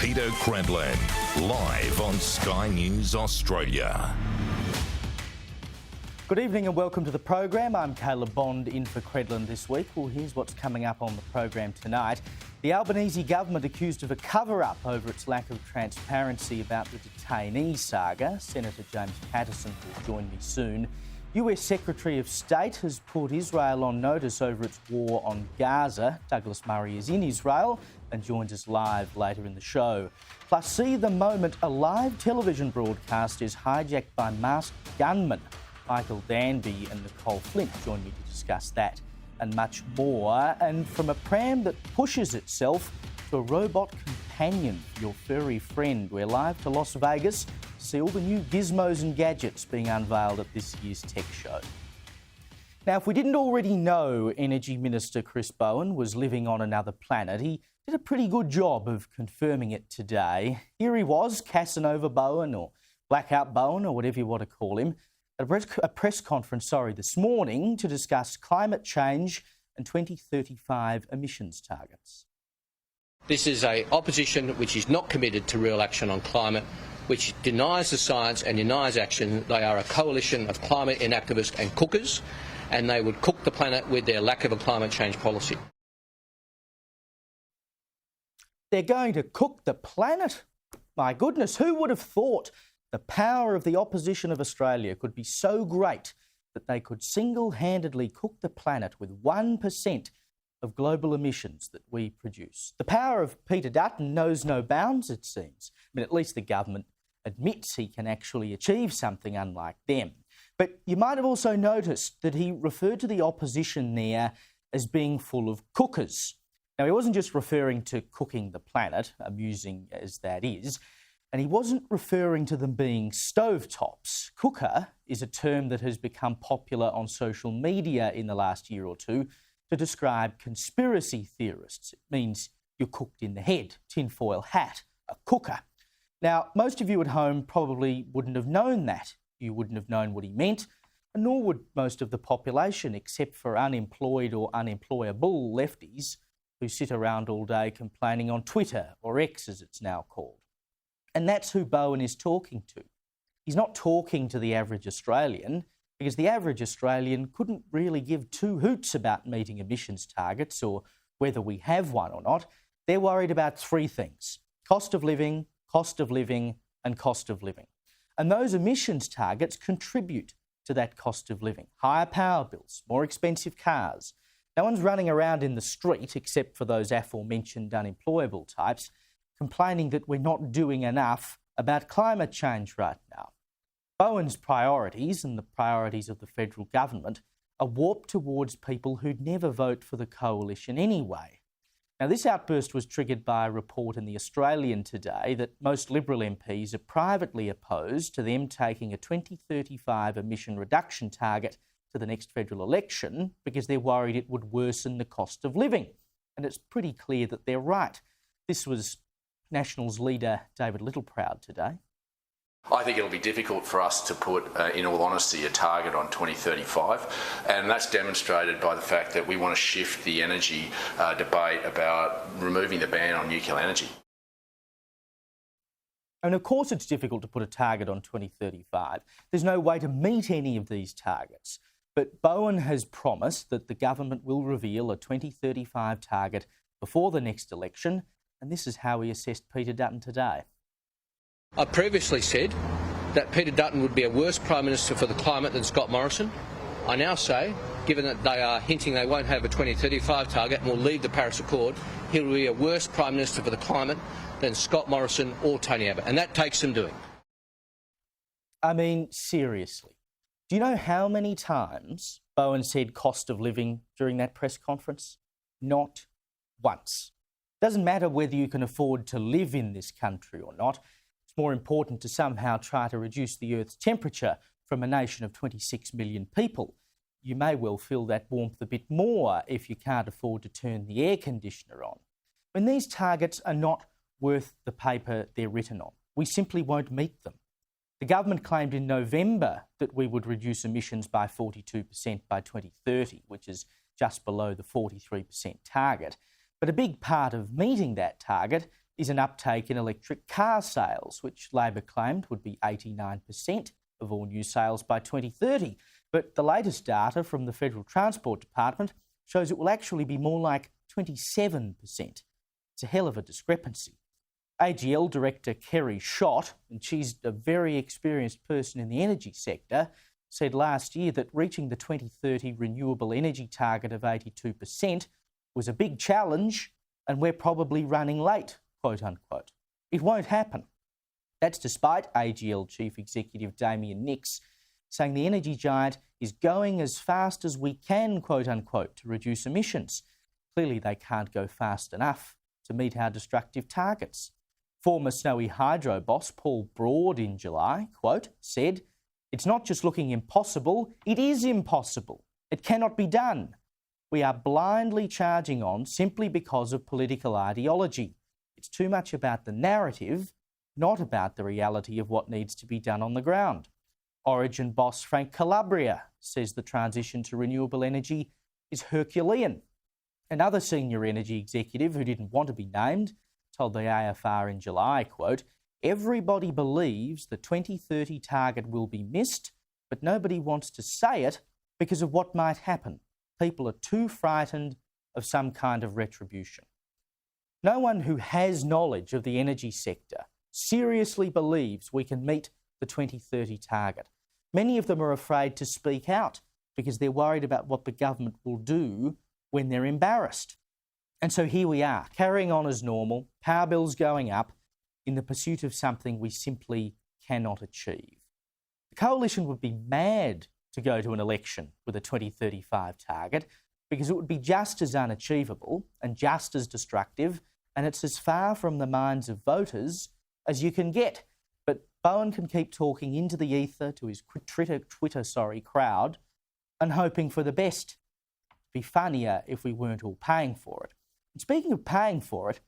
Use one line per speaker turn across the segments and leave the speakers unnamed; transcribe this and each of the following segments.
Peter Credlin, live on Sky News Australia.
Good evening and welcome to the program. I'm Caleb Bond in for Credlin this week. Well, here's what's coming up on the program tonight. The Albanese government accused of a cover-up over its lack of transparency about the Detainee saga. Senator James Patterson will join me soon. US Secretary of State has put Israel on notice over its war on Gaza. Douglas Murray is in Israel and joins us live later in the show. Plus, see the moment a live television broadcast is hijacked by masked gunmen. Michael Danby and Nicole Flint join me to discuss that and much more. And from a pram that pushes itself to a robot companion, your furry friend, we're live to Las Vegas to see all the new gizmos and gadgets being unveiled at this year's tech show. Now, if we didn't already know Energy Minister Chris Bowen was living on another planet, he did a pretty good job of confirming it today. Here he was, Casanova Bowen or Blackout Bowen or whatever you want to call him, at a press conference this morning to discuss climate change and 2035 emissions targets.
This is an opposition which is not committed to real action on climate, which denies the science and denies action. They are a coalition of climate inactivists and cookers, and they would cook the planet with their lack of a climate change policy.
They're going to cook the planet? My goodness, who would have thought the power of the opposition of Australia could be so great that they could single-handedly cook the planet with 1% of global emissions that we produce? The power of Peter Dutton knows no bounds, it seems. I mean, at least the government admits he can actually achieve something unlike them. But you might have also noticed that he referred to the opposition there as being full of cookers. Now, he wasn't just referring to cooking the planet, amusing as that is, and he wasn't referring to them being stovetops. Cooker is a term that has become popular on social media in the last year or two to describe conspiracy theorists. It means you're cooked in the head, tinfoil hat, a cooker. Now, most of you at home probably wouldn't have known that. You wouldn't have known what he meant, and nor would most of the population, except for unemployed or unemployable lefties who sit around all day complaining on Twitter, or X as it's now called. And that's who Bowen is talking to. He's not talking to the average Australian, because the average Australian couldn't really give two hoots about meeting emissions targets or whether we have one or not. They're worried about three things: cost of living, and cost of living. And those emissions targets contribute to that cost of living. Higher power bills, more expensive cars. No one's running around in the street, except for those aforementioned unemployable types, complaining that we're not doing enough about climate change right now. Bowen's priorities and the priorities of the federal government are warped towards people who'd never vote for the coalition anyway. Now, this outburst was triggered by a report in The Australian today that most Liberal MPs are privately opposed to them taking a 2035 emission reduction target to the next federal election because they're worried it would worsen the cost of living. And it's pretty clear that they're right. This was Nationals leader David Littleproud today.
I think it'll be difficult for us to put, in all honesty, a target on 2035, and that's demonstrated by the fact that we want to shift the energy debate about removing the ban on nuclear energy.
And of course it's difficult to put a target on 2035. There's no way to meet any of these targets. But Bowen has promised that the government will reveal a 2035 target before the next election, and this is how he assessed Peter Dutton today.
I previously said that Peter Dutton would be a worse Prime Minister for the climate than Scott Morrison. I now say, given that they are hinting they won't have a 2035 target and will leave the Paris Accord, he will be a worse Prime Minister for the climate than Scott Morrison or Tony Abbott, and that takes some doing.
I mean, seriously, do you know how many times Bowen said cost of living during that press conference? Not once. Doesn't matter whether you can afford to live in this country or not. It's more important to somehow try to reduce the Earth's temperature from a nation of 26 million people. You may well feel that warmth a bit more if you can't afford to turn the air conditioner on. When these targets are not worth the paper they're written on, we simply won't meet them. The government claimed in November that we would reduce emissions by 42% by 2030, which is just below the 43% target. But a big part of meeting that target is an uptake in electric car sales, which Labor claimed would be 89% of all new sales by 2030. But the latest data from the Federal Transport Department shows it will actually be more like 27%. It's a hell of a discrepancy. AGL Director Kerry Schott, and she's a very experienced person in the energy sector, said last year that reaching the 2030 renewable energy target of 82% was a big challenge and we're probably running late, quote unquote. It won't happen. That's despite AGL Chief Executive Damien Nicks saying the energy giant is going as fast as we can, quote unquote, to reduce emissions. Clearly they can't go fast enough to meet our destructive targets. Former Snowy Hydro boss Paul Broad in July, quote, said, "It's not just looking impossible, it is impossible. It cannot be done. We are blindly charging on simply because of political ideology. It's too much about the narrative, not about the reality of what needs to be done on the ground." Origin boss Frank Calabria says the transition to renewable energy is Herculean. Another senior energy executive who didn't want to be named told the AFR in July, quote, "Everybody believes the 2030 target will be missed, but nobody wants to say it because of what might happen. People are too frightened of some kind of retribution." No one who has knowledge of the energy sector seriously believes we can meet the 2030 target. Many of them are afraid to speak out because they're worried about what the government will do when they're embarrassed. And so here we are, carrying on as normal, power bills going up, in the pursuit of something we simply cannot achieve. The coalition would be mad to go to an election with a 2035 target because it would be just as unachievable and just as destructive, and it's as far from the minds of voters as you can get. But Bowen can keep talking into the ether to his Twitter crowd and hoping for the best. It'd be funnier if we weren't all paying for it. And speaking of paying for it,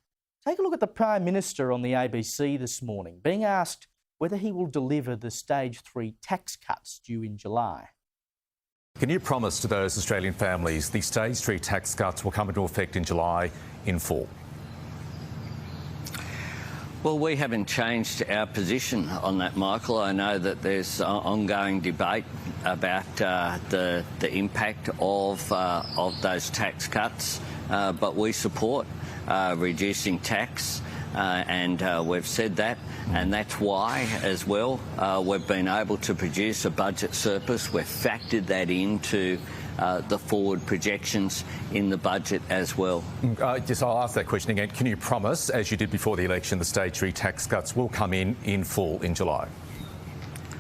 take a look at the Prime Minister on the ABC this morning, being asked whether he will deliver the Stage 3 tax cuts due in July.
Can you promise to those Australian families the Stage 3 tax cuts will come into effect in July in full?
Well, we haven't changed our position on that, Michael. I know that there's ongoing debate about the impact of those tax cuts, but we support reducing tax, and we've said that, and that's why, as well, we've been able to produce a budget surplus. We've factored that into the forward projections in the budget as well.
I'll ask that question again. Can you promise, as you did before the election, the Stage 3 tax cuts will come in full in July?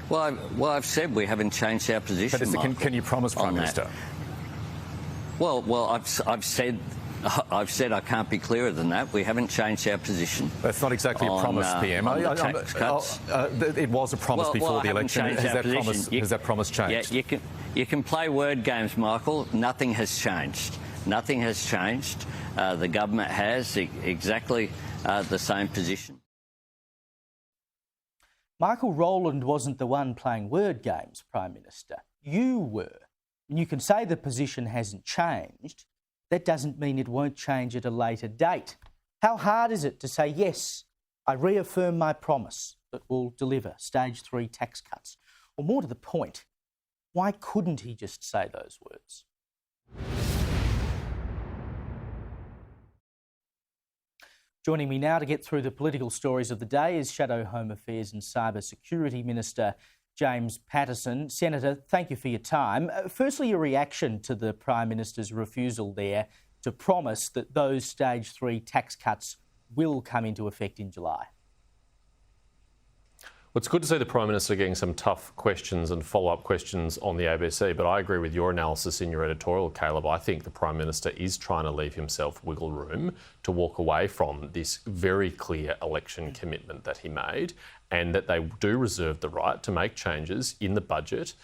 Well, I've said we haven't changed our position.
But can you promise, Prime Minister?
Well, I've said I can't be clearer than that. We haven't changed our position.
That's not exactly a promise, PM.
Tax cuts.
It was a promise before the election. Has that promise changed?
Yeah, you can play word games, Michael. Nothing has changed. Nothing has changed. The government has exactly the same position.
Michael Rowland wasn't the one playing word games, Prime Minister. You were. And you can say the position hasn't changed. That doesn't mean it won't change at a later date. How hard is it to say, yes, I reaffirm my promise that we'll deliver Stage 3 tax cuts? Or more to the point, why couldn't he just say those words? Joining me now to get through the political stories of the day is Shadow Home Affairs and Cyber Security Minister James Patterson. Senator, thank you for your time. Firstly, your reaction to the Prime Minister's refusal there to promise that those Stage 3 tax cuts will come into effect in July.
Well, it's good to see the Prime Minister getting some tough questions and follow-up questions on the ABC, but I agree with your analysis in your editorial, Caleb. I think the Prime Minister is trying to leave himself wiggle room to walk away from this very clear election commitment that he made, and that they do reserve the right to make changes in the budget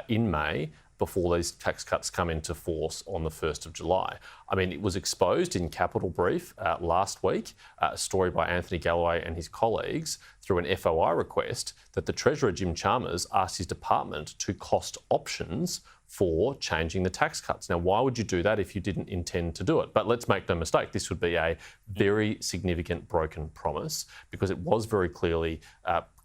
in May before these tax cuts come into force on the 1st of July. I mean, it was exposed in Capital Brief last week, a story by Anthony Galloway and his colleagues through an FOI request that the Treasurer, Jim Chalmers, asked his department to cost options for changing the tax cuts. Now, why would you do that if you didn't intend to do it? But let's make no mistake, this would be a very significant broken promise because it was very clearly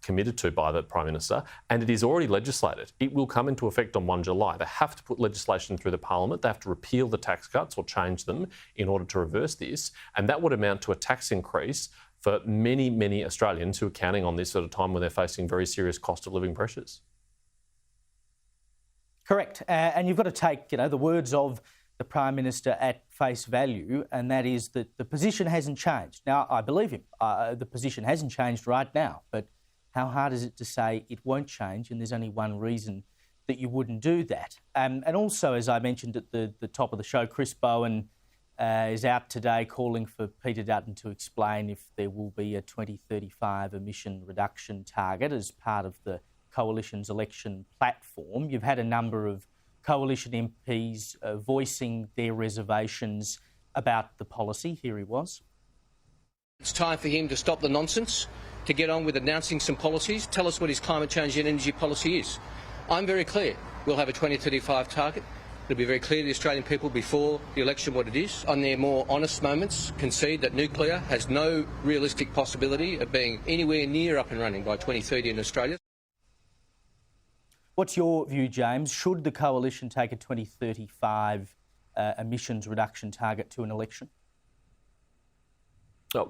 committed to by the Prime Minister, and it is already legislated. It will come into effect on 1 July. They have to put legislation through the Parliament. They have to repeal the tax cuts or change them in order to reverse this, and that would amount to a tax increase for many, many Australians who are counting on this at a time when they're facing very serious cost of living pressures.
Correct. And you've got to take, the words of the Prime Minister at face value, and that is that the position hasn't changed. Now, I believe him. The position hasn't changed right now, but how hard is it to say it won't change and there's only one reason that you wouldn't do that? And also, as I mentioned at the top of the show, Chris Bowen is out today calling for Peter Dutton to explain if there will be a 2035 emission reduction target as part of the Coalition's election platform. You've had a number of Coalition MPs voicing their reservations about the policy. Here he was.
It's time for him to stop the nonsense, to get on with announcing some policies, tell us what his climate change and energy policy is. I'm very clear. We'll have a 2035 target. It'll be very clear to the Australian people before the election what it is. On their more honest moments, concede that nuclear has no realistic possibility of being anywhere near up and running by 2030 in Australia.
What's your view, James? Should the Coalition take a 2035 emissions reduction target to an election?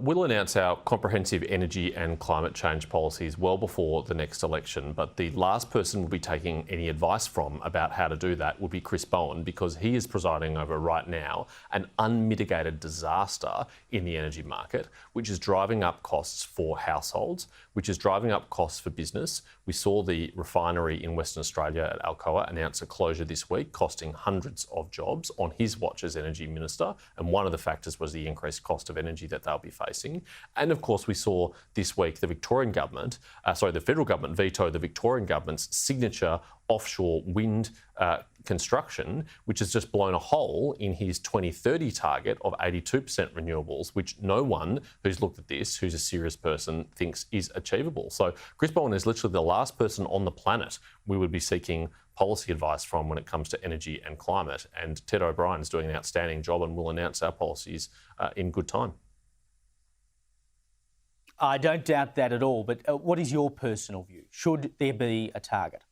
We'll announce our comprehensive energy and climate change policies well before the next election, but the last person we'll be taking any advice from about how to do that will be Chris Bowen, because he is presiding over right now an unmitigated disaster in the energy market, which is driving up costs for households, which is driving up costs for business. We saw the refinery in Western Australia at Alcoa announce a closure this week, costing hundreds of jobs on his watch as Energy Minister, and one of the factors was the increased cost of energy that they'll be facing. And of course, we saw this week the Victorian government, the federal government veto the Victorian government's signature offshore wind construction, which has just blown a hole in his 2030 target of 82% renewables, which no one who's looked at this, who's a serious person, thinks is achievable. So Chris Bowen is literally the last person on the planet we would be seeking policy advice from when it comes to energy and climate. And Ted O'Brien is doing an outstanding job, and we'll announce our policies in good time.
I don't doubt that at all, but what is your personal view? Should there be a target?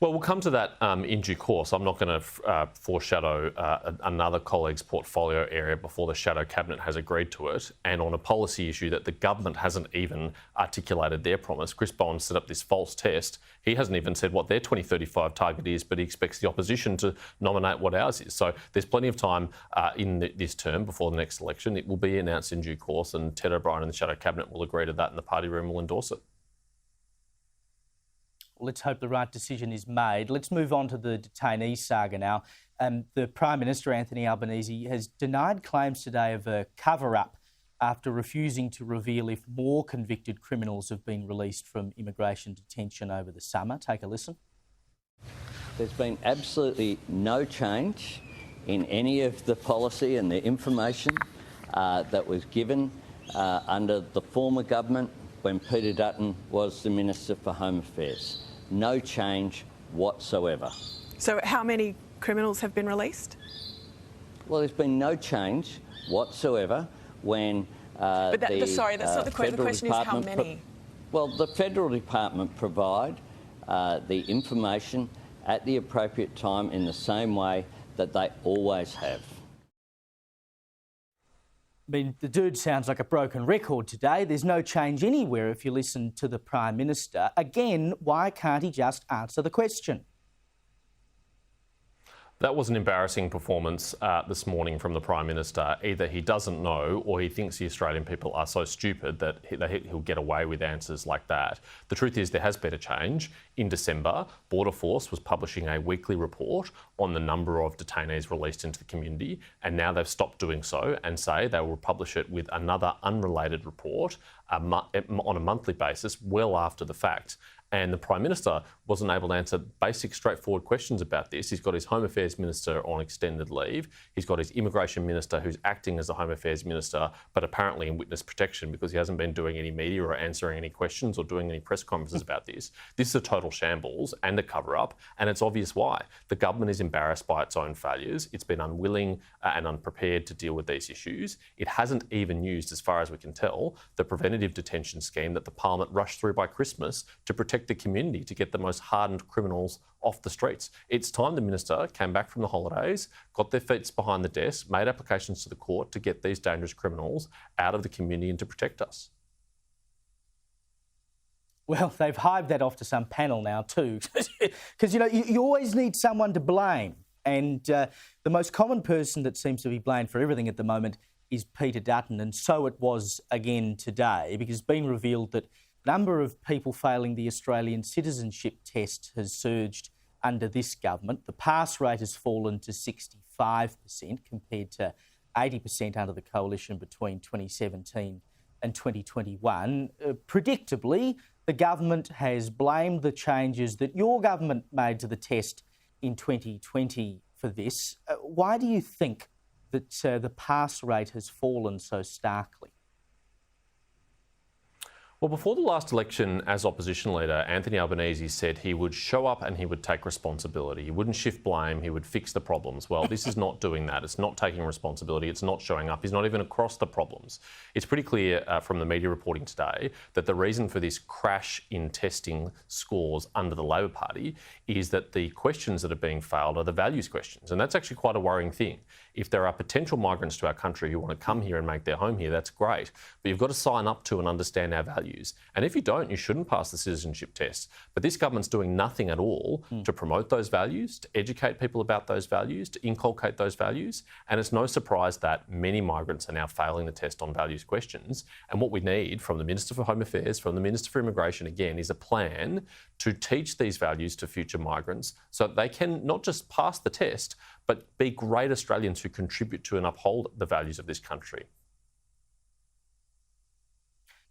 Well, we'll come to that in due course. I'm not going to foreshadow another colleague's portfolio area before the shadow cabinet has agreed to it, and on a policy issue that the government hasn't even articulated their promise. Chris Bowen set up this false test. He hasn't even said what their 2035 target is, but he expects the opposition to nominate what ours is. So there's plenty of time in this term before the next election. It will be announced in due course, and Ted O'Brien and the shadow cabinet will agree to that, and the party room will endorse it.
Let's hope the right decision is made. Let's move on to the detainee saga now. The Prime Minister, Anthony Albanese, has denied claims today of a cover-up after refusing to reveal if more convicted criminals have been released from immigration detention over the summer. Take a listen.
There's been absolutely no change in any of the policy and the information that was given under the former government when Peter Dutton was the Minister for Home Affairs. No change whatsoever.
So how many criminals have been released?
Well, there's been no change whatsoever when
But that's not the question. The question is how many?
Well, the Federal Department provide the information at the appropriate time in the same way that they always have.
I mean, the dude sounds like a broken record today. There's no change anywhere if you listen to the Prime Minister. Again, why can't he just answer the question?
That was an embarrassing performance this morning from the Prime Minister. Either he doesn't know or he thinks the Australian people are so stupid that he'll get away with answers like that. The truth is there has been a change. In December, Border Force was publishing a weekly report on the number of detainees released into the community, and now they've stopped doing so and say they will publish it with another unrelated report on a monthly basis well after the fact. And the Prime Minister wasn't able to answer basic, straightforward questions about this. He's got his Home Affairs Minister on extended leave. He's got his Immigration Minister who's acting as the Home Affairs Minister, but apparently in witness protection because he hasn't been doing any media or answering any questions or doing any press conferences about this. This is a total shambles and a cover-up, and it's obvious why. The government is embarrassed by its own failures. It's been unwilling and unprepared to deal with these issues. It hasn't even used, as far as we can tell, the preventative detention scheme that the Parliament rushed through by Christmas to protect the community, to get the most hardened criminals off the streets. It's time the Minister came back from the holidays, got their feet behind the desk, made applications to the court to get these dangerous criminals out of the community and to protect us.
Well, they've hived that off to some panel now too, because, you know, you always need someone to blame. And the most common person that seems to be blamed for everything at the moment is Peter Dutton. And so it was again today, because it's been revealed that the number of people failing the Australian citizenship test has surged under this government. The pass rate has fallen to 65% compared to 80% under the coalition between 2017 and 2021. Predictably, the government has blamed the changes that your government made to the test in 2020 for this. Why do you think that the pass rate has fallen so starkly?
Well, before the last election, as opposition leader, Anthony Albanese said he would show up and he would take responsibility. He wouldn't shift blame, he would fix the problems. Well, this is not doing that. It's not taking responsibility. It's not showing up. He's not even across the problems. It's pretty clear from the media reporting today that the reason for this crash in testing scores under the Labor Party is that the questions that are being failed are the values questions. And that's actually quite a worrying thing. If there are potential migrants to our country who want to come here and make their home here, that's great. But you've got to sign up to and understand our values. And if you don't, you shouldn't pass the citizenship test. But this government's doing nothing at all to promote those values, to educate people about those values, to inculcate those values. And it's no surprise that many migrants are now failing the test on values questions. And what we need from the Minister for Home Affairs, from the Minister for Immigration, again, is a plan to teach these values to future migrants so that they can not just pass the test, but be great Australians who contribute to and uphold the values of this country.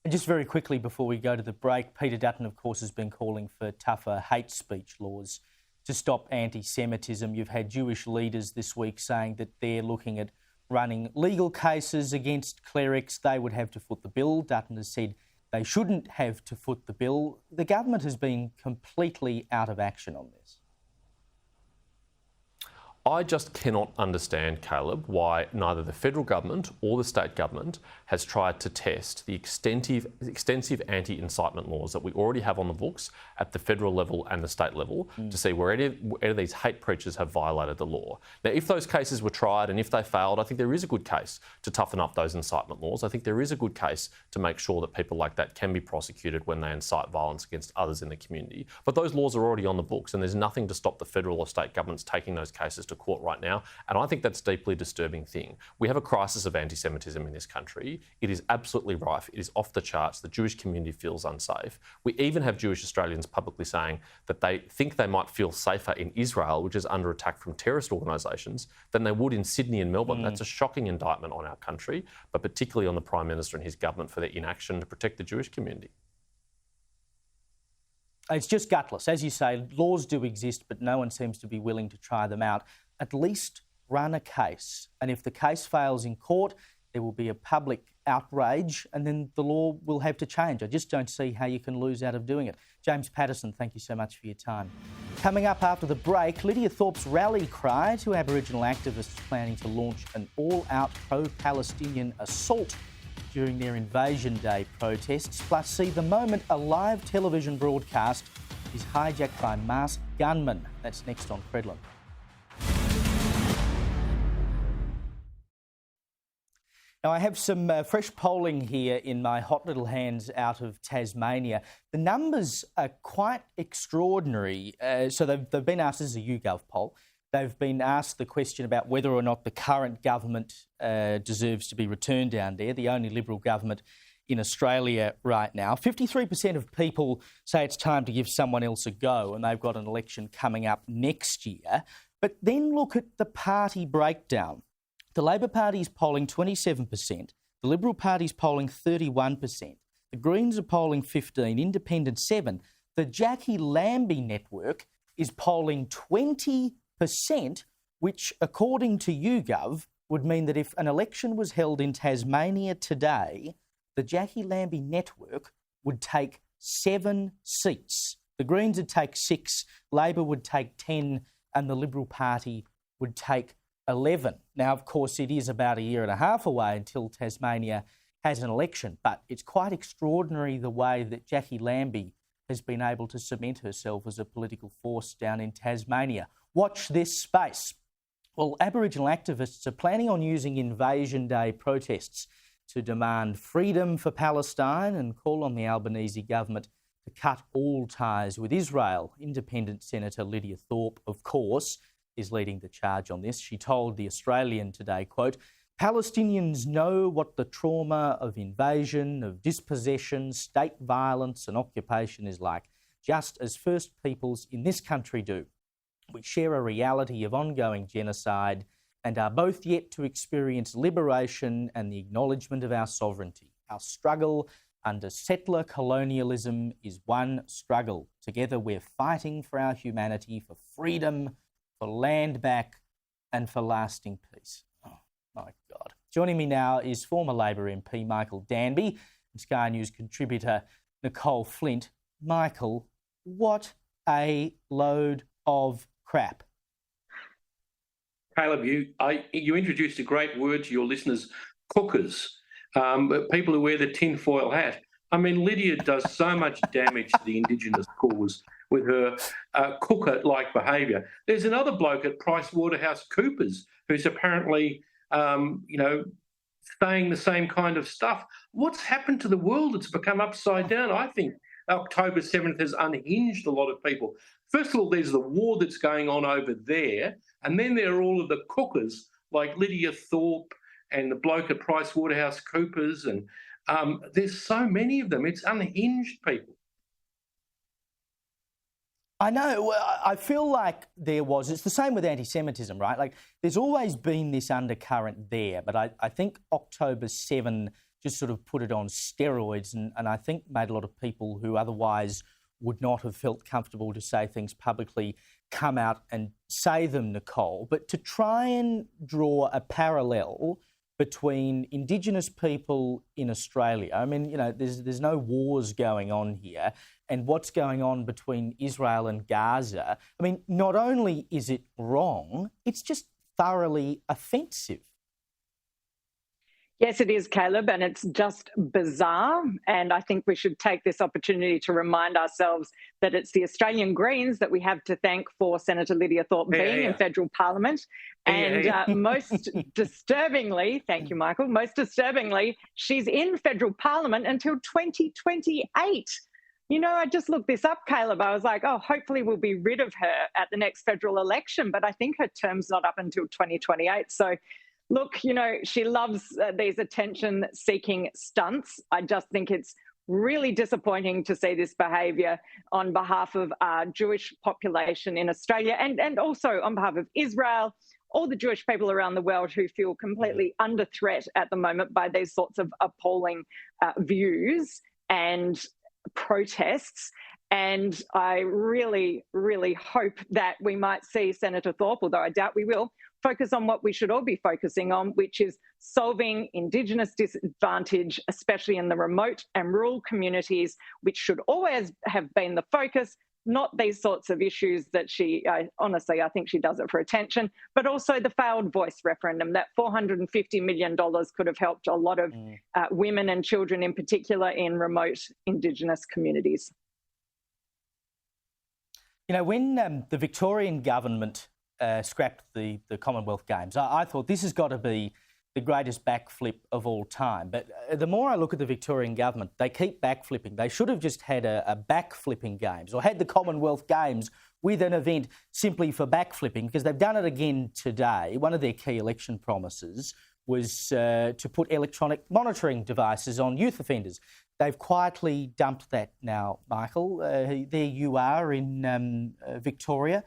And just very quickly before we go to the break, Peter Dutton, of course, has been calling for tougher hate speech laws to stop anti-Semitism. You've had Jewish leaders this week saying that they're looking at running legal cases against clerics. They would have to foot the bill. Dutton has said they shouldn't have to foot the bill. The government has been completely out of action on this.
I just cannot understand, Caleb, why neither the federal government or the state government has tried to test the extensive anti-incitement laws that we already have on the books at the federal level and the state level to see where these hate preachers have violated the law. Now, if those cases were tried and if they failed, I think there is a good case to toughen up those incitement laws. I think there is a good case to make sure that people like that can be prosecuted when they incite violence against others in the community. But those laws are already on the books and there's nothing to stop the federal or state governments taking those cases to court right now, and I think that's a deeply disturbing thing. We have a crisis of anti-Semitism in this country. It is absolutely rife. It is off the charts. The Jewish community feels unsafe. We even have Jewish Australians publicly saying that they think they might feel safer in Israel, which is under attack from terrorist organisations, than they would in Sydney and Melbourne. That's a shocking indictment on our country, but particularly on the Prime Minister and his government for their inaction to protect the Jewish community.
It's just gutless. As you say, laws do exist, but no one seems to be willing to try them out. At least run a case. And if the case fails in court, there will be a public outrage and then the law will have to change. I just don't see how you can lose out of doing it. James Patterson, thank you so much for your time. Coming up after the break, Lydia Thorpe's rally cry to Aboriginal activists planning to launch an all-out pro-Palestinian assault during their Invasion Day protests, plus see the moment a live television broadcast is hijacked by masked gunmen. That's next on Credlin. Now, I have some fresh polling here in my hot little hands out of Tasmania. The numbers are quite extraordinary. So they've been asked, this is a YouGov poll, they've been asked the question about whether or not the current government deserves to be returned down there, the only Liberal government in Australia right now. 53% of people say it's time to give someone else a go, and they've got an election coming up next year. But then look at the party breakdown. The Labor Party is polling 27%, the Liberal Party is polling 31%, the Greens are polling 15%, Independent 7%, the Jackie Lambie network is polling 20%, which, according to YouGov, would mean that if an election was held in Tasmania today, the Jackie Lambie network would take 7 seats. The Greens would take 6, Labor would take 10, and the Liberal Party would take 11. Now, of course, it is about a year and a half away until Tasmania has an election, but it's quite extraordinary the way that Jackie Lambie has been able to cement herself as a political force down in Tasmania. Watch this space. Well, Aboriginal activists are planning on using Invasion Day protests to demand freedom for Palestine and call on the Albanese government to cut all ties with Israel. Independent Senator Lydia Thorpe, of course, is leading the charge on this. She told The Australian today, quote, Palestinians know what the trauma of invasion, of dispossession, state violence and occupation is like, just as First Peoples in this country do. We share a reality of ongoing genocide and are both yet to experience liberation and the acknowledgement of our sovereignty. Our struggle under settler colonialism is one struggle. Together we're fighting for our humanity, for freedom, for land back and for lasting peace. Oh, my God. Joining me now is former Labor MP Michael Danby and Sky News contributor Nicole Flint. Michael, what a load of crap.
Caleb, you introduced a great word to your listeners, cookers, people who wear the tinfoil hat. I mean, Lydia does so much damage to the Indigenous cause with her cooker-like behaviour. There's another bloke at PricewaterhouseCoopers who's apparently, saying the same kind of stuff. What's happened to the world? It's become upside down. I think October 7th has unhinged a lot of people. First of all, there's the war that's going on over there, and then there are all of the cookers like Lydia Thorpe and the bloke at PricewaterhouseCoopers, and there's so many of them. It's unhinged people.
I know. I feel like it's the same with anti-Semitism, right? Like, there's always been this undercurrent there, but I think October 7 just sort of put it on steroids and I think made a lot of people who otherwise would not have felt comfortable to say things publicly come out and say them, Nicole. But to try and draw a parallel between Indigenous people in Australia, I mean, there's no wars going on here, and what's going on between Israel and Gaza, I mean, not only is it wrong, it's just thoroughly offensive.
Yes, it is, Caleb, and it's just bizarre. And I think we should take this opportunity to remind ourselves that it's the Australian Greens that we have to thank for Senator Lydia Thorpe being in federal parliament. And most disturbingly, thank you, Michael, most disturbingly, she's in federal parliament until 2028. I just looked this up, Caleb. I was like, hopefully we'll be rid of her at the next federal election. But I think her term's not up until 2028. So, look, she loves these attention-seeking stunts. I just think it's really disappointing to see this behaviour on behalf of our Jewish population in Australia and also on behalf of Israel, all the Jewish people around the world who feel completely under threat at the moment by these sorts of appalling views and protests. And I really, really hope that we might see Senator Thorpe, although I doubt we will, focus on what we should all be focusing on, which is solving Indigenous disadvantage, especially in the remote and rural communities, which should always have been the focus, not these sorts of issues that honestly, I think she does it for attention, but also the failed voice referendum. That $450 million could have helped a lot of women and children in particular in remote Indigenous communities.
When the Victorian government scrapped the Commonwealth Games, I thought this has got to be the greatest backflip of all time. But the more I look at the Victorian government, they keep backflipping. They should have just had a backflipping Games or had the Commonwealth Games with an event simply for backflipping, because they've done it again today. One of their key election promises was to put electronic monitoring devices on youth offenders. They've quietly dumped that now, Michael. There you are in Victoria.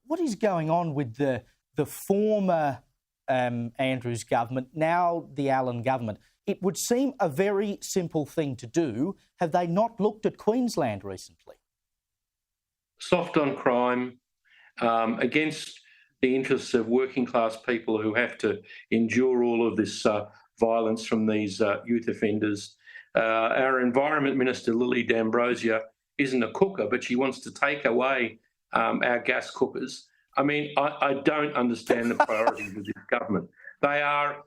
What is going on with the former Andrews government, now the Allen government? It would seem a very simple thing to do. Have they not looked at Queensland recently?
soft on crime, against the interests of working class people who have to endure all of this violence from these youth offenders. Our Environment Minister, Lily D'Ambrosio, isn't a cooker, but she wants to take away our gas cookers. I mean, I don't understand the priorities of this government. They are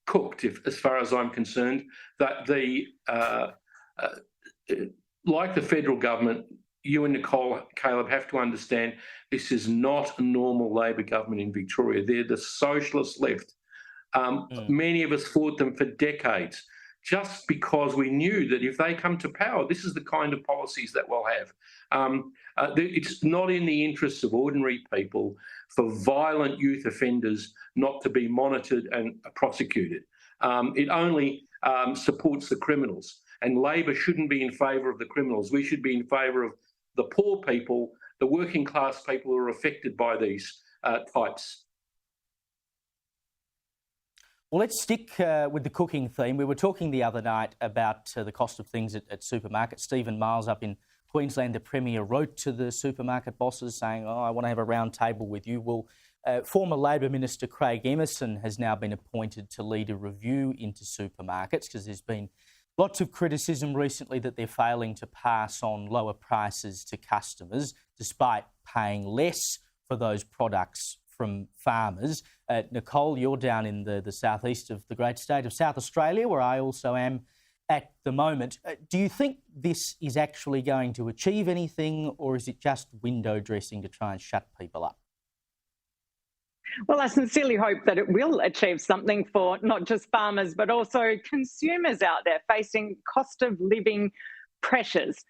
cooked, as far as I'm concerned. That like the federal government, you and Nicole, Caleb, have to understand this is not a normal Labor government in Victoria. They're the socialist left. Many of us fought them for decades just because we knew that if they come to power, this is the kind of policies that we'll have. It's not in the interests of ordinary people for violent youth offenders not to be monitored and prosecuted. It only supports the criminals, and Labor shouldn't be in favour of the criminals. We should be in favour of the poor people, the working class people who are affected by these types.
Well, let's stick with the cooking theme. We were talking the other night about the cost of things at supermarkets. Stephen Miles up in Queensland, the Premier, wrote to the supermarket bosses saying, I want to have a round table with you. Well, former Labor Minister Craig Emerson has now been appointed to lead a review into supermarkets because there's been lots of criticism recently that they're failing to pass on lower prices to customers despite paying less for those products from farmers. Nicole, you're down in the southeast of the great state of South Australia, where I also am at the moment. Do you think this is actually going to achieve anything, or is it just window dressing to try and shut people up?
Well, I sincerely hope that it will achieve something for not just farmers, but also consumers out there facing cost of living pressures.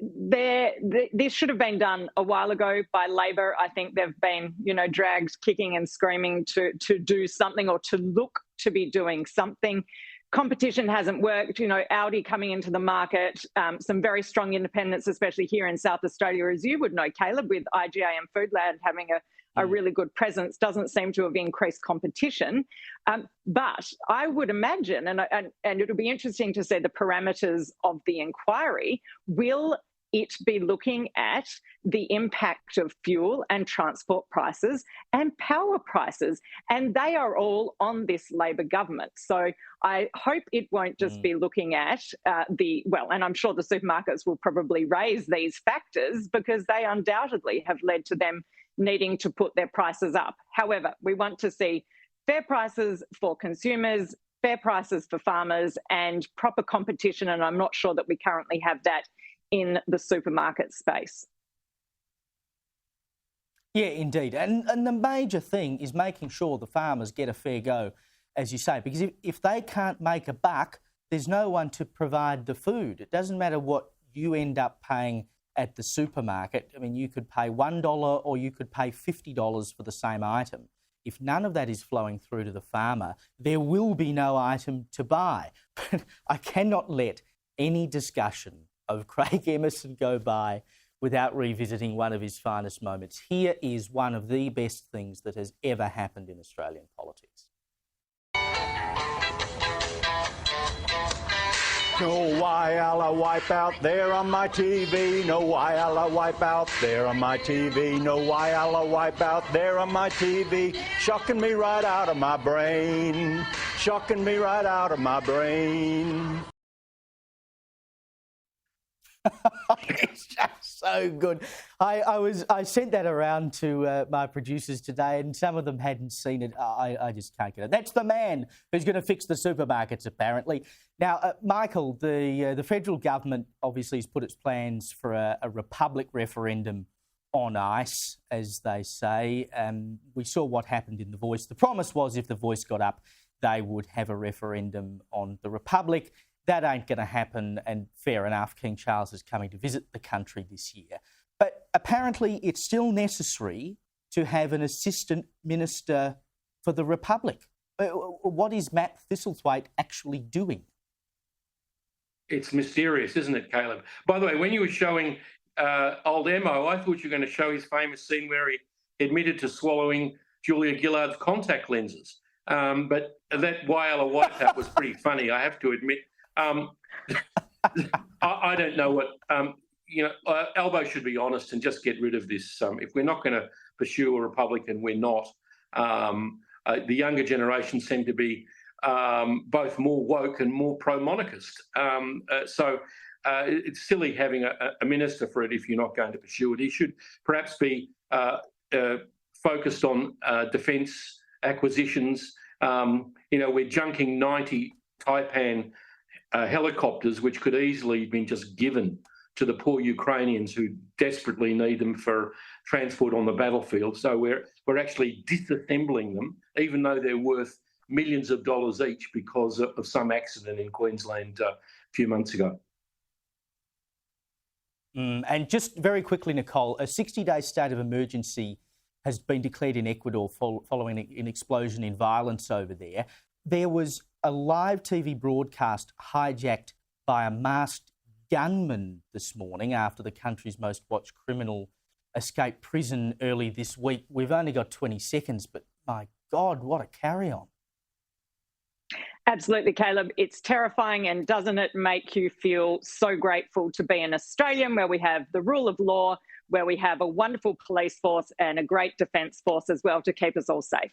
This should have been done a while ago by Labor. I think they've been, dragged kicking and screaming to do something or to look to be doing something. Competition hasn't worked. Audi coming into the market, some very strong independents, especially here in South Australia, as you would know, Caleb, with IGA and Foodland having a really good presence, doesn't seem to have increased competition. But I would imagine, and it'll be interesting to see the parameters of the inquiry, will it be looking at the impact of fuel and transport prices and power prices? And they are all on this Labor government. So I hope it won't just be looking at and I'm sure the supermarkets will probably raise these factors because they undoubtedly have led to them needing to put their prices up. However, we want to see fair prices for consumers, fair prices for farmers, and proper competition. And I'm not sure that we currently have that in the supermarket space.
Yeah, indeed. And the major thing is making sure the farmers get a fair go, as you say, because if they can't make a buck, there's no one to provide the food. It doesn't matter what you end up paying at the supermarket. I mean, you could pay $1 or you could pay $50 for the same item. If none of that is flowing through to the farmer, there will be no item to buy. But I cannot let any discussion of Craig Emerson go by without revisiting one of his finest moments. Here is one of the best things that has ever happened in Australian politics.
No why I'll wipe out there on my TV. No why I'll wipe out there on my TV. No why I'll wipe out there on my TV. Shocking me right out of my brain. Shocking me right out of my brain.
It's just so good. I sent that around to my producers today, and some of them hadn't seen it. I just can't get it. That's the man who's going to fix the supermarkets, apparently. Now, Michael, the federal government obviously has put its plans for a republic referendum on ice, as they say. We saw what happened in The Voice. The promise was if The Voice got up, they would have a referendum on the republic. That ain't going to happen, and fair enough, King Charles is coming to visit the country this year. But apparently it's still necessary to have an assistant minister for the republic. What is Matt Thistlethwaite actually doing?
It's mysterious, isn't it, Caleb? By the way, when you were showing old Emo, I thought you were going to show his famous scene where he admitted to swallowing Julia Gillard's contact lenses. But that Whyalla wipeout was pretty funny, I have to admit. I don't know what Albo should be honest and just get rid of this. If we're not going to pursue a Republican, we're not. The younger generation seem to be both more woke and more pro-monarchist. So it's silly having a minister for it if you're not going to pursue it. He should perhaps be focused on defence acquisitions. We're junking 90 Taipan helicopters, which could easily have been just given to the poor Ukrainians who desperately need them for transport on the battlefield. So we're actually disassembling them, even though they're worth millions of dollars each because of some accident in Queensland a few months ago.
And just very quickly, Nicole, a 60-day state of emergency has been declared in Ecuador following an explosion in violence over there. There was a live TV broadcast hijacked by a masked gunman this morning after the country's most watched criminal escaped prison early this week. We've only got 20 seconds, but my God, what a carry-on.
Absolutely, Caleb. It's terrifying, and doesn't it make you feel so grateful to be an Australian where we have the rule of law, where we have a wonderful police force and a great defence force as well to keep us all safe?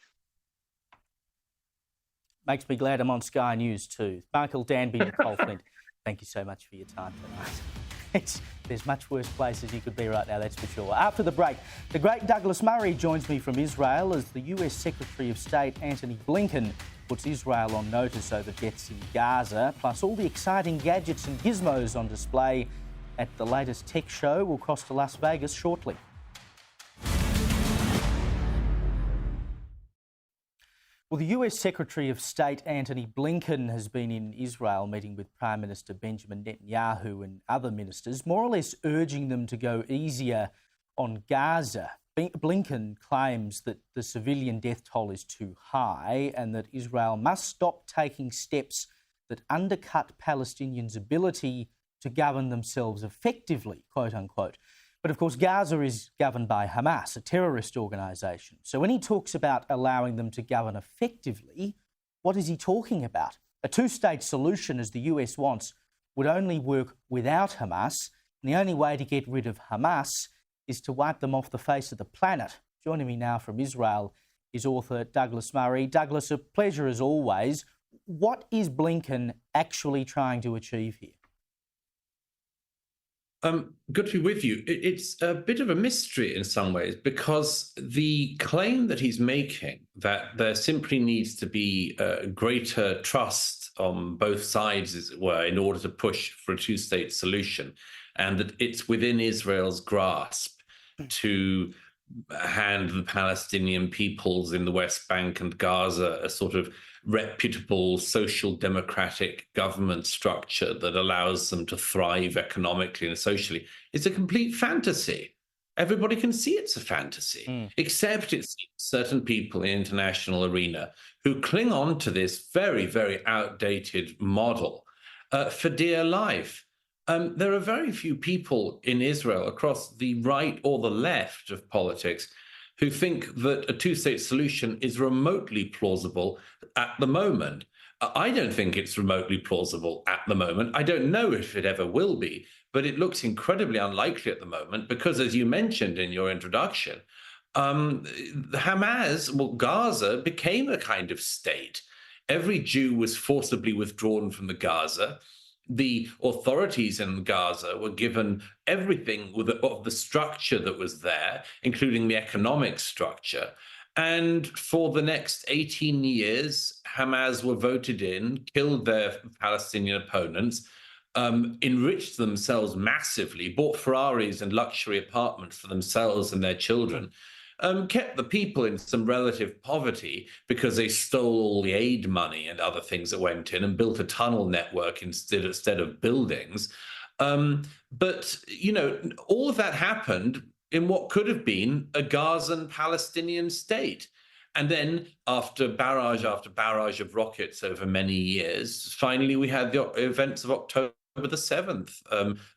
Makes me glad I'm on Sky News too. Michael Danby, Nicole Flint, thank you so much for your time tonight. There's much worse places you could be right now, that's for sure. After the break, the great Douglas Murray joins me from Israel as the US Secretary of State Antony Blinken puts Israel on notice over deaths in Gaza, plus all the exciting gadgets and gizmos on display at the latest tech show. We'll cross to Las Vegas shortly. Well, the US Secretary of State Antony Blinken has been in Israel meeting with Prime Minister Benjamin Netanyahu and other ministers, more or less urging them to go easier on Gaza. Blinken claims that the civilian death toll is too high and that Israel must stop taking steps that undercut Palestinians' ability to govern themselves effectively, quote unquote. But of course, Gaza is governed by Hamas, a terrorist organisation. So when he talks about allowing them to govern effectively, what is he talking about? A two-state solution, as the US wants, would only work without Hamas. And the only way to get rid of Hamas is to wipe them off the face of the planet. Joining me now from Israel is author Douglas Murray. Douglas, a pleasure as always. What is Blinken actually trying to achieve here?
Good to be with you. It's a bit of a mystery in some ways, because the claim that he's making that there simply needs to be greater trust on both sides, as it were, in order to push for a two-state solution, and that it's within Israel's grasp to hand the Palestinian peoples in the West Bank and Gaza a sort of reputable social democratic government structure that allows them to thrive economically and socially, is a complete fantasy. Everybody can see it's a fantasy, except it's certain people in the international arena who cling on to this very, very outdated model for dear life. There are very few people in Israel across the right or the left of politics who think that a two-state solution is remotely plausible at the moment. I don't think it's remotely plausible at the moment. I don't know if it ever will be, but it looks incredibly unlikely at the moment because, as you mentioned in your introduction, Gaza became a kind of state. Every Jew was forcibly withdrawn from the Gaza. The authorities in Gaza were given everything of the structure that was there, including the economic structure. And for the next 18 years, Hamas were voted in, killed their Palestinian opponents, enriched themselves massively, bought Ferraris and luxury apartments for themselves and their children, kept the people in some relative poverty because they stole all the aid money and other things that went in and built a tunnel network instead of buildings. But, you know, all of that happened in what could have been a Gazan Palestinian state. And then after barrage of rockets over many years, finally we had the events of October the 7th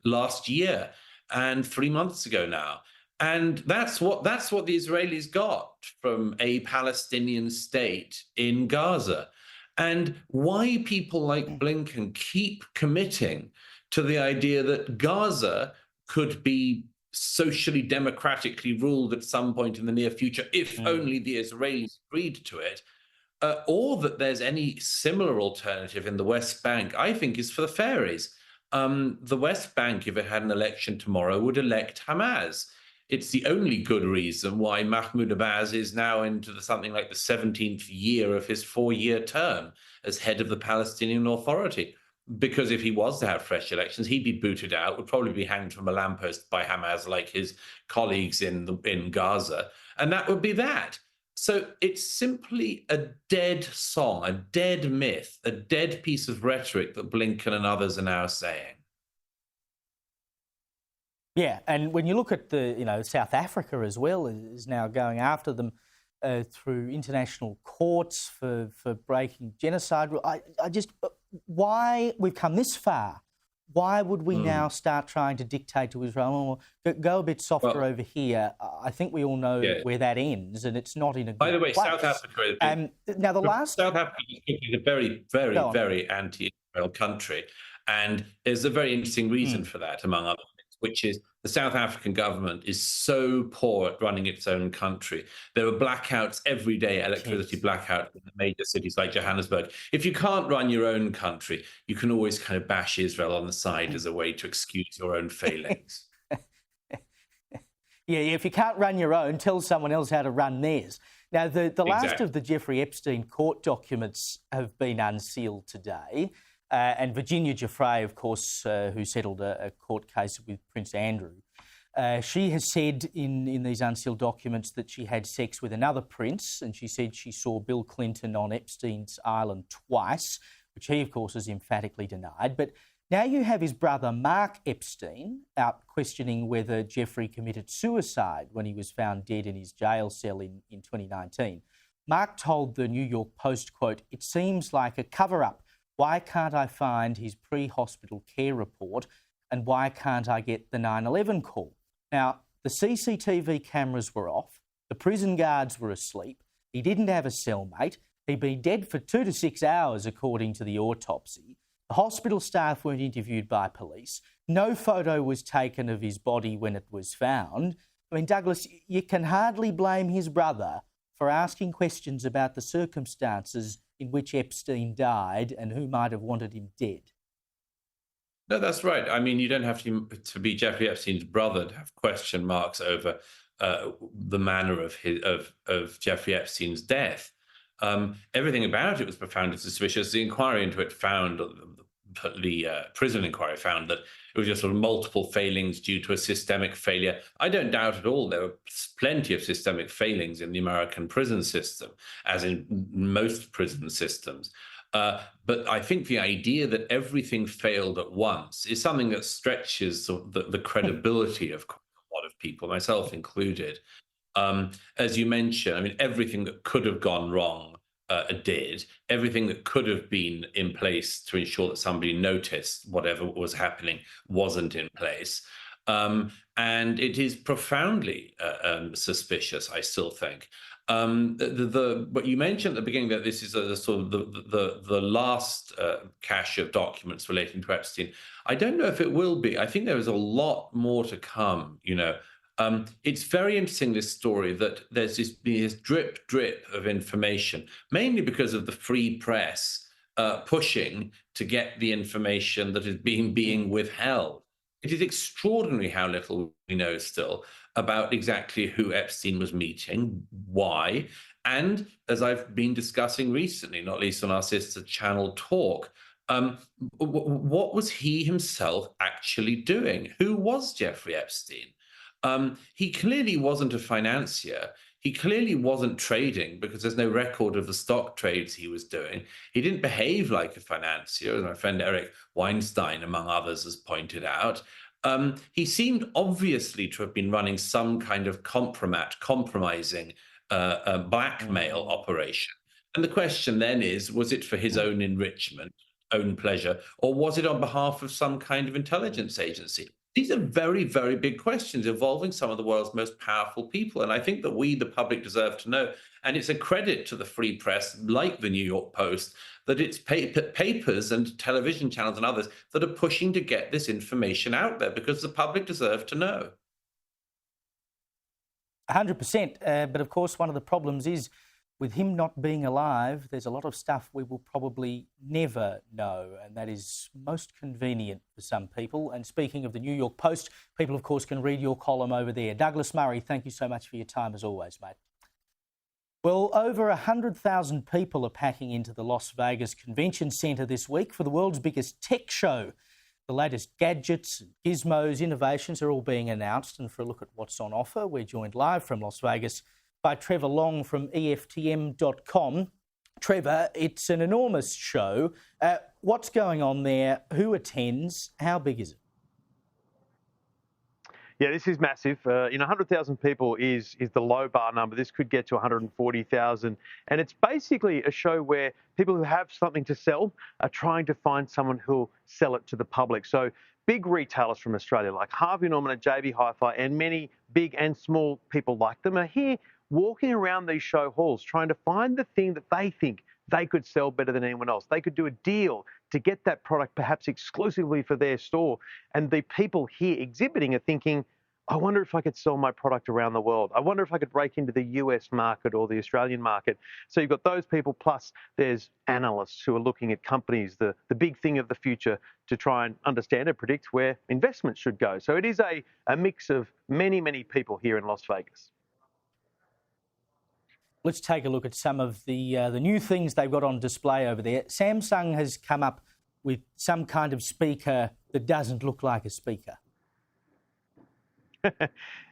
last year and 3 months ago now. And that's what the Israelis got from a Palestinian state in Gaza. And why people like Blinken keep committing to the idea that Gaza could be socially democratically ruled at some point in the near future, if only the Israelis agreed to it, or that there's any similar alternative in the West Bank, I think is for the fairies. The West Bank, if it had an election tomorrow, would elect Hamas. It's the only good reason why Mahmoud Abbas is now into something like the 17th year of his 4-year term as head of the Palestinian Authority. Because if he was to have fresh elections, he'd be booted out, would probably be hanged from a lamppost by Hamas like his colleagues in Gaza. And that would be that. So it's simply a dead song, a dead myth, a dead piece of rhetoric that Blinken and others are now saying.
Yeah, and when you look at South Africa as well is now going after them through international courts for breaking genocide. Why we've come this far? Why would we now start trying to dictate to Israel? Oh, go a bit softer over here. I think we all know where that ends, and it's not in a good place.
By the way, South Africa. South Africa is a very, very, very anti-Israel country, and there's a very interesting reason for that, among other things, which is the South African government is so poor at running its own country. There are blackouts every day, electricity blackouts in the major cities like Johannesburg. If you can't run your own country, you can always kind of bash Israel on the side as a way to excuse your own failings.
Yeah, if you can't run your own, tell someone else how to run theirs. Now, the last of the Jeffrey Epstein court documents have been unsealed today. And Virginia Giuffre, of course, who settled a court case with Prince Andrew, she has said in these unsealed documents that she had sex with another prince, and she said she saw Bill Clinton on Epstein's island twice, which he, of course, has emphatically denied. But now you have his brother Mark Epstein out questioning whether Jeffrey committed suicide when he was found dead in his jail cell in 2019. Mark told the New York Post, quote, "It seems like a cover-up. Why can't I find his pre-hospital care report, and why can't I get the 9/11 call?" Now, the CCTV cameras were off, the prison guards were asleep, he didn't have a cellmate, he'd been dead for 2 to 6 hours according to the autopsy, the hospital staff weren't interviewed by police, no photo was taken of his body when it was found. I mean, Douglas, you can hardly blame his brother for asking questions about the circumstances in which Epstein died and who might have wanted him dead.
No, that's right. I mean, you don't have to be Jeffrey Epstein's brother to have question marks over the manner of Jeffrey Epstein's death. Everything about it was profoundly suspicious. The inquiry into it found, the prison inquiry found that it was just sort of multiple failings due to a systemic failure. I don't doubt at all there were plenty of systemic failings in the American prison system, as in most prison systems. But I think the idea that everything failed at once is something that stretches the credibility of a lot of people, myself included. As you mentioned, I mean, everything that could have gone wrong did. Everything that could have been in place to ensure that somebody noticed whatever was happening wasn't in place. And it is profoundly suspicious, I still think. But you mentioned at the beginning that this is the sort of the last cache of documents relating to Epstein. I don't know if it will be. I think there is a lot more to come, you know. It's very interesting, this story, that there's this drip of information, mainly because of the free press pushing to get the information that is being withheld. It is extraordinary how little we know still about exactly who Epstein was meeting, why, and as I've been discussing recently, not least on our sister channel Talk, what was he himself actually doing? Who was Jeffrey Epstein? He clearly wasn't a financier. He clearly wasn't trading because there's no record of the stock trades he was doing. He didn't behave like a financier, as my friend Eric Weinstein, among others, has pointed out. He seemed obviously to have been running some kind of compromising blackmail operation. And the question then is, was it for his own enrichment, own pleasure, or was it on behalf of some kind of intelligence agency? These are very, very big questions involving some of the world's most powerful people. And I think that we, the public, deserve to know. And it's a credit to the free press, like the New York Post, that it's papers and television channels and others that are pushing to get this information out there, because the public deserve to know.
100%. But of course, one of the problems is with him not being alive, there's a lot of stuff we will probably never know, and that is most convenient for some people. And speaking of the New York Post, people, of course, can read your column over there. Douglas Murray, thank you so much for your time as always, mate. Well, over 100,000 people are packing into the Las Vegas Convention Centre this week for the world's biggest tech show. The latest gadgets, gizmos, innovations are all being announced, and for a look at what's on offer, we're joined live from Las Vegas by Trevor Long from EFTM.com. Trevor, it's an enormous show. What's going on there? Who attends? How big is it?
Yeah, this is massive. 100,000 people is the low bar number. This could get to 140,000. And it's basically a show where people who have something to sell are trying to find someone who'll sell it to the public. So big retailers from Australia like Harvey Norman and JB Hi-Fi and many big and small people like them are here walking around these show halls trying to find the thing that they think they could sell better than anyone else. They could do a deal to get that product perhaps exclusively for their store. And the people here exhibiting are thinking, I wonder if I could sell my product around the world. I wonder if I could break into the US market or the Australian market. So you've got those people, plus there's analysts who are looking at companies, the big thing of the future, to try and understand and predict where investments should go. So it is a mix of many, many people here in Las Vegas.
Let's take a look at some of the new things they've got on display over there. Samsung has come up with some kind of speaker that doesn't look like a speaker.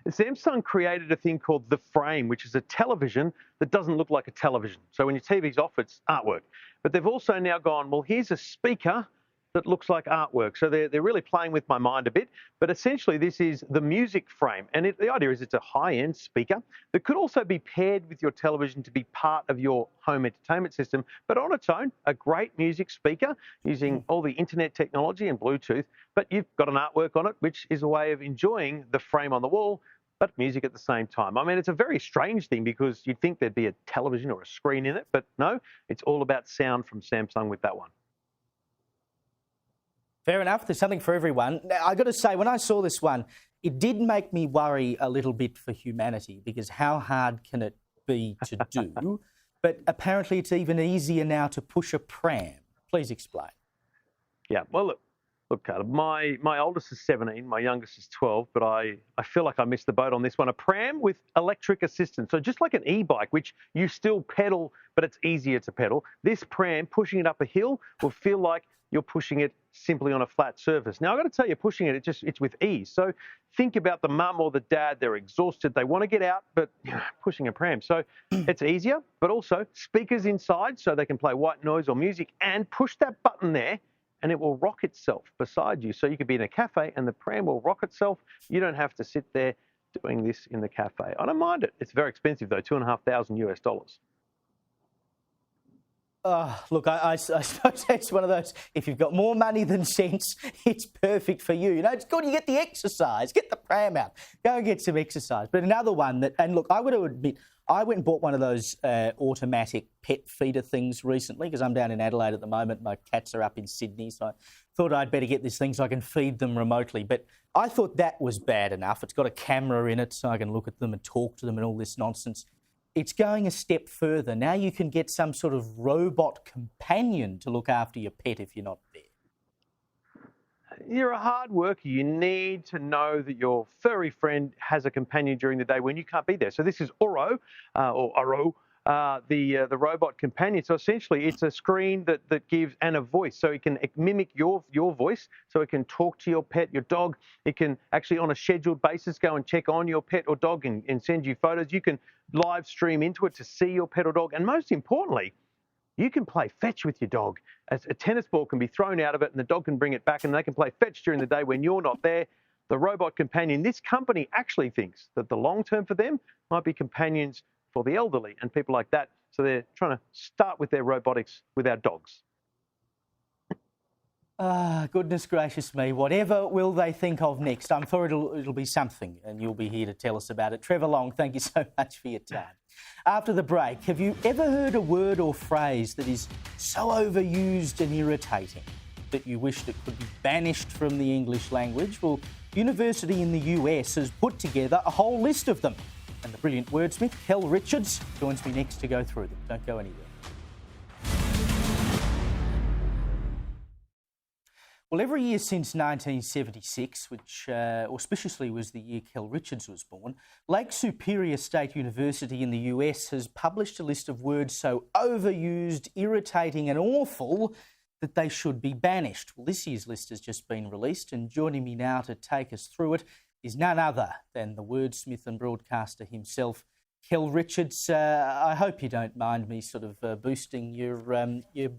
Samsung created a thing called the Frame, which is a television that doesn't look like a television. So when your TV's off, it's artwork. But they've also now gone, well, here's a speaker that looks like artwork. So they're really playing with my mind a bit. But essentially, this is the Music Frame. And the idea is it's a high-end speaker that could also be paired with your television to be part of your home entertainment system. But on its own, a great music speaker using all the internet technology and Bluetooth. But you've got an artwork on it, which is a way of enjoying the frame on the wall, but music at the same time. I mean, it's a very strange thing because you'd think there'd be a television or a screen in it. But no, it's all about sound from Samsung with that one.
Fair enough. There's something for everyone. Now, I got to say, when I saw this one, it did make me worry a little bit for humanity, because how hard can it be to do? But apparently it's even easier now to push a pram. Please explain.
Yeah, well, look, Caleb, my oldest is 17, my youngest is 12, but I feel like I missed the boat on this one. A pram with electric assistance. So just like an e-bike, which you still pedal, but it's easier to pedal, this pram, pushing it up a hill, will feel like you're pushing it simply on a flat surface. Now, I've got to tell you, pushing it, it's with ease. So think about the mum or the dad, they're exhausted, they want to get out, but pushing a pram. So it's easier, but also speakers inside so they can play white noise or music, and push that button there and it will rock itself beside you. So you could be in a cafe and the pram will rock itself. You don't have to sit there doing this in the cafe. I don't mind it. It's very expensive though, $2,500 US.
Look, I suppose it's one of those, if you've got more money than sense, it's perfect for you. You know, it's good you get the exercise, get the pram out, go and get some exercise. But another one that, and look, I got to admit, I went and bought one of those automatic pet feeder things recently because I'm down in Adelaide at the moment. My cats are up in Sydney, so I thought I'd better get this thing so I can feed them remotely. But I thought that was bad enough. It's got a camera in it so I can look at them and talk to them and all this nonsense. It's going a step further. Now you can get some sort of robot companion to look after your pet if you're not there.
You're a hard worker. You need to know that your furry friend has a companion during the day when you can't be there. So this is Oro, the robot companion. So essentially, it's a screen that gives and a voice, so it can mimic your voice, so it can talk to your pet, your dog. It can actually, on a scheduled basis, go and check on your pet or dog and send you photos. You can live stream into it to see your pet or dog, and most importantly, you can play fetch with your dog. As a tennis ball can be thrown out of it and the dog can bring it back, and they can play fetch during the day when you're not there. The robot companion, this company actually thinks that the long term for them might be companions for the elderly and people like that. So they're trying to start with their robotics with our dogs.
Goodness gracious me. Whatever will they think of next? I'm sure it'll be something, and you'll be here to tell us about it. Trevor Long, thank you so much for your time. After the break, have you ever heard a word or phrase that is so overused and irritating that you wished it could be banished from the English language? Well, university in the US has put together a whole list of them. And the brilliant wordsmith, Kel Richards, joins me next to go through them. Don't go anywhere. Well, every year since 1976, which auspiciously was the year Kel Richards was born, Lake Superior State University in the US has published a list of words so overused, irritating and awful that they should be banished. Well, this year's list has just been released, and joining me now to take us through it is none other than the wordsmith and broadcaster himself, Kel Richards. I hope you don't mind me sort of boosting your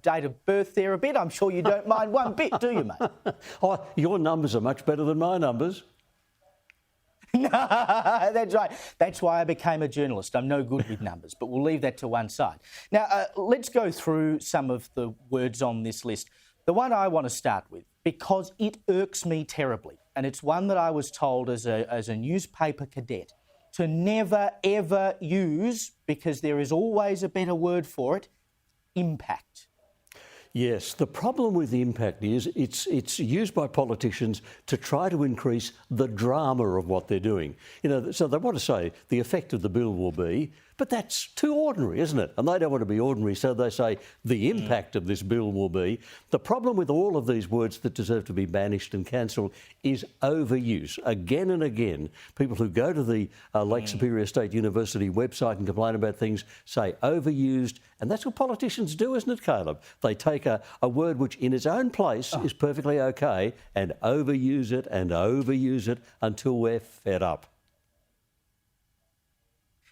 date of birth there a bit. I'm sure you don't mind one bit, do you, mate?
Oh, your numbers are much better than my numbers.
No, that's right. That's why I became a journalist. I'm no good with numbers, but we'll leave that to one side. Now, let's go through some of the words on this list. The one I want to start with, because it irks me terribly, and it's one that I was told as a newspaper cadet to never, ever use, because there is always a better word for it, impact.
Yes, the problem with the impact is it's used by politicians to try to increase the drama of what they're doing. You know, so they want to say the effect of the bill will be, but that's too ordinary, isn't it? And they don't want to be ordinary, so they say the impact of this bill will be. The problem with all of these words that deserve to be banished and cancelled is overuse. Again and again, people who go to the Lake Superior State University website and complain about things say overused, and that's what politicians do, isn't it, Caleb? They take a word which in its own place is perfectly okay and overuse it until we're fed up.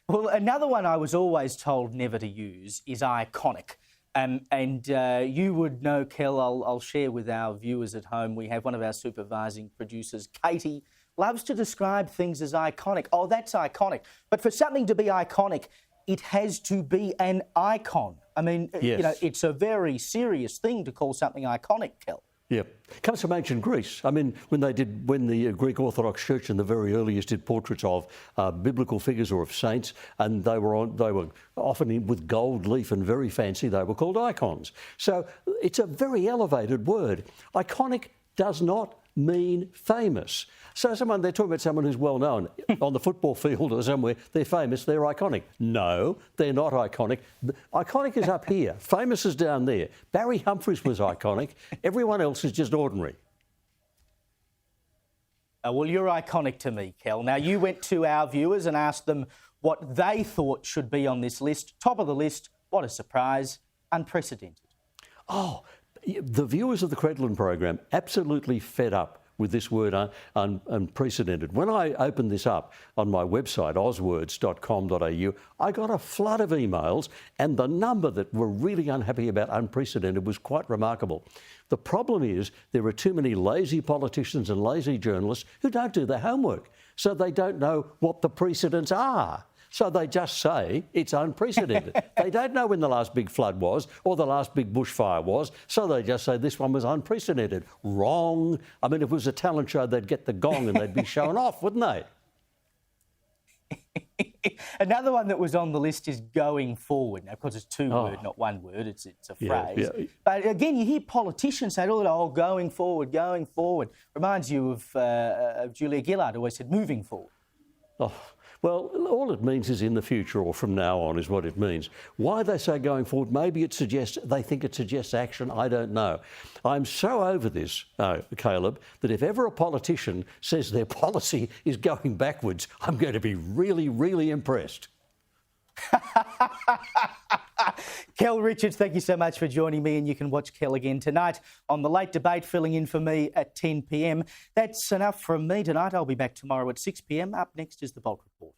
Well, another one I was always told never to use is iconic. And you would know, Kel, I'll share with our viewers at home, we have one of our supervising producers, Katie, loves to describe things as iconic. Oh, that's iconic. But for something to be iconic, it has to be an icon. I mean,
yes.
You know, it's a very serious thing to call something iconic, Kel.
Yeah, it comes from ancient Greece. I mean, when the Greek Orthodox Church in the very earliest did portraits of biblical figures or of saints, and they were often with gold leaf and very fancy, they were called icons. So it's a very elevated word. Iconic does not mean famous. So they're talking about someone who's well known on the football field or somewhere, they're famous, they're iconic. No, they're not iconic. Iconic is up here, famous is down there. Barry Humphries was iconic, everyone else is just ordinary.
Well, you're iconic to me, Kel. Now, you went to our viewers and asked them what they thought should be on this list. Top of the list, what a surprise, unprecedented.
Oh, the viewers of the Credlin program absolutely fed up with this word unprecedented. When I opened this up on my website, auswords.com.au, I got a flood of emails, and the number that were really unhappy about unprecedented was quite remarkable. The problem is there are too many lazy politicians and lazy journalists who don't do their homework, so they don't know what the precedents are. So they just say it's unprecedented. They don't know when the last big flood was or the last big bushfire was, so they just say this one was unprecedented. Wrong. I mean, if it was a talent show, they'd get the gong and they'd be shown off, wouldn't they?
Another one that was on the list is going forward. Now, of course, it's two word, not one word. It's a phrase. Yeah. But again, you hear politicians say, oh, going forward, going forward. Reminds you of Julia Gillard, who always said moving forward.
Oh. Well, all it means is in the future, or from now on, is what it means. Why they say going forward, maybe they think it suggests action, I don't know. I'm so over this, Caleb, that if ever a politician says their policy is going backwards, I'm going to be really, really impressed.
Kel Richards, thank you so much for joining me, and you can watch Kel again tonight on The Late Debate, filling in for me at 10 p.m. That's enough from me tonight. I'll be back tomorrow at 6 p.m. Up next is The Bolt Report.